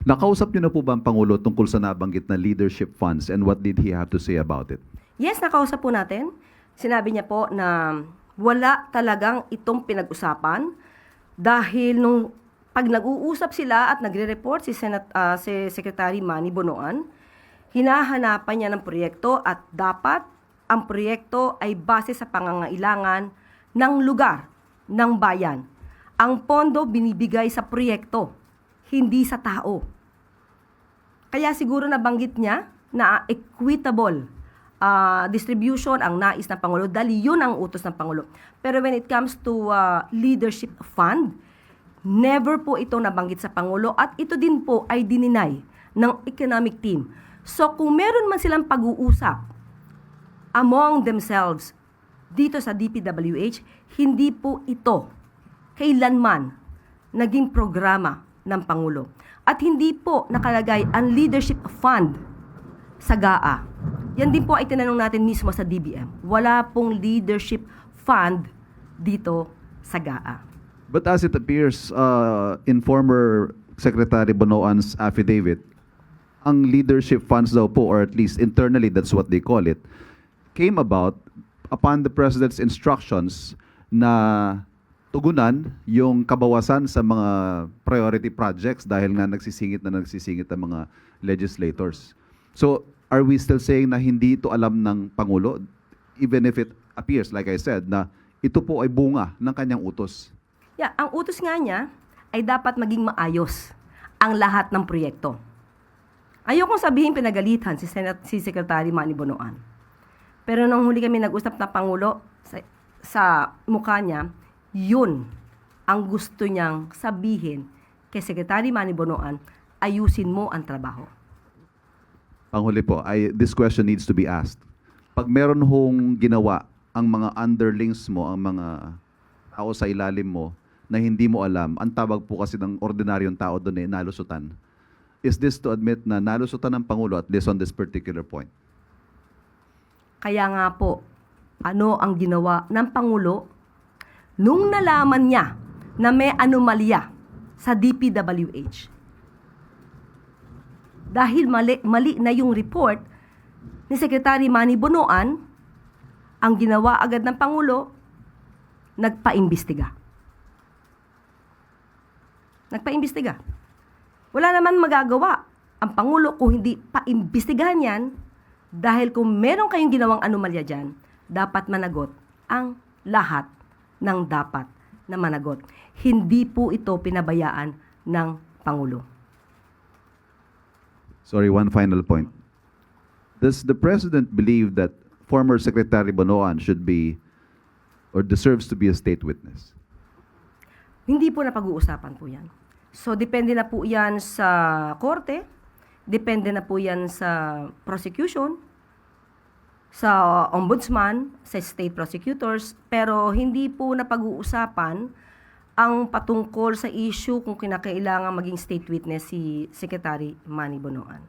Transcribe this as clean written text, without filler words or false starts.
Nakausap niyo na po ba ang Pangulo tungkol sa nabanggit na leadership funds and what did he have to say about it? Yes, nakausap po natin. Sinabi niya po na wala talagang itong pinag-usapan dahil nung pag nag-uusap sila at nagre-report si Secretary Manny Bonoan, hinahanapan niya ng proyekto at dapat ang proyekto ay base sa pangangailangan ng lugar, ng bayan. Ang pondo binibigay sa proyekto, hindi sa tao. Kaya siguro nabanggit niya na equitable distribution ang nais ng Pangulo dahil yun ang utos ng Pangulo. Pero when it comes to leadership fund, never po ito nabanggit sa Pangulo at ito din po ay dininay ng economic team. So kung meron man silang pag-uusap among themselves dito sa DPWH, hindi po ito kailanman naging programa ng Pangulo. At hindi po nakalagay ang leadership fund sa GAA. Yan din po ay tinanong natin mismo sa DBM. Wala pong leadership fund dito sa GAA. But as it appears in former Secretary Bonoan's affidavit, ang leadership funds daw po, or at least internally that's what they call it, came about upon the President's instructions na tugunan yung kabawasan sa mga priority projects dahil nga nagsisingit ang mga legislators. So, are we still saying na hindi ito alam ng Pangulo, even if it appears, like I said, na ito po ay bunga ng kanyang utos? Yeah, ang utos nga niya ay dapat maging maayos ang lahat ng proyekto. Ayokong sabihin pinagalitan si Secretary Manny Bonoan. Pero nung huli kami nag-usap na Pangulo, sa mukha niya, yun ang gusto niyang sabihin kay Secretary Manny Bonoan, ayusin mo ang trabaho. Panghuli po, this question needs to be asked. Pag meron hong ginawa ang mga underlings mo, ang mga tao sa ilalim mo, na hindi mo alam, ang tawag po kasi ng ordinaryong tao doon nalusutan. Is this to admit na nalusutan ng Pangulo at least on this particular point? Kaya nga po, ano ang ginawa ng Pangulo nung nalaman niya na may anomalya sa DPWH? Dahil mali na yung report ni Secretary Manny Bonoan, ang ginawa agad ng Pangulo, nagpaimbestiga. Wala naman magagawa ang Pangulo kung hindi paimbestigahan yan, dahil kung meron kayong ginawang anomalya dyan, dapat managot ang lahat ng dapat na managot. Hindi po ito pinabayaan ng Pangulo. Sorry, one final point. Does the President believe that former Secretary Bonoan should be or deserves to be a state witness? Hindi po na pag-uusapan po yan. So, depende na po yan sa korte, depende na po yan sa prosecution, sa ombudsman, sa state prosecutors, pero hindi po na pag-uusapan ang patungkol sa issue kung kinakailangan maging state witness si Secretary Manny Bonoan.